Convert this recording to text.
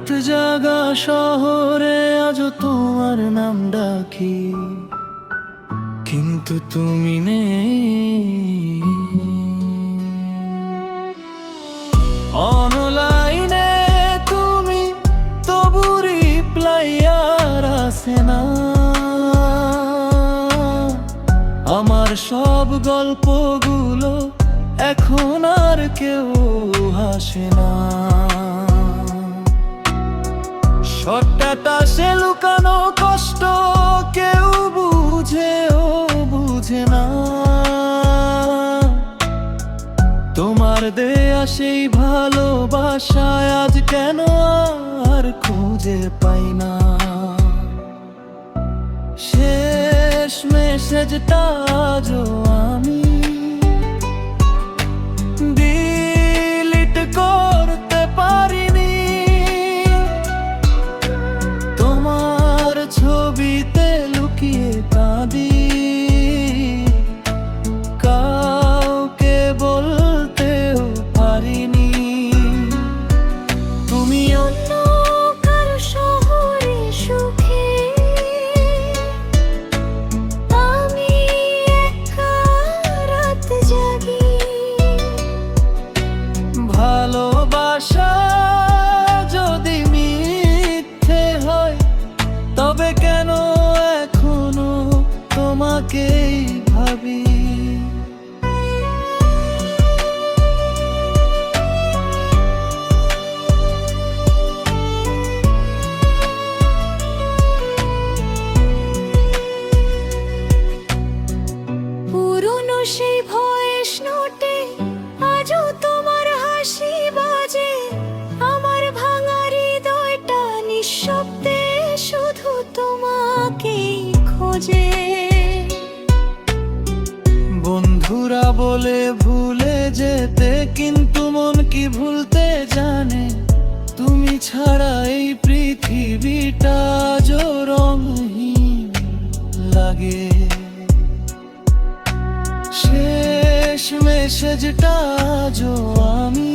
রাত জাগা শহরে আজও তোমার নাম ডাকি, কিন্তু তুমি নেই। অনলাইনে তুমি তবু রিপ্লাই আর আসে না। আমার সব গল্পগুলো এখন আর কেউ হাসে না। সে লুকানো কষ্ট কেউ বুঝেও বুঝে না। তোমার দেয়া সেই ভালোবাসায় আজ কেন আর খুঁজে পাই না। শেষ মেসেজটা আজও আমি ডিলিট করতে পারিনি। তোমার ছবিতে লুকিয়ে কাঁদি, কাউকে বলতেও পারিনি। তুমি অন্য কারো শহরে সুখে, আমি একা রাত জাগি। ভালোবাসা যদি মিথ্যে হয়, তবে কেন এখনো তোমাকেই ভাবি। পুরনো সেই ভয়েস নোটে আজও তোমার হাসি বাজে। আমার ভাঙা হৃদয়টা নিঃশব্দে শুধু তোমাকেই খোঁজে। বন্ধুরা বলে ভুলে যেতে, কিন্তু মন কি ভুলতে জানে। তুমি ছাড়া এই পৃথিবীটা আজও রঙহীন লাগে। শেষ মেসেজটা আজও আমি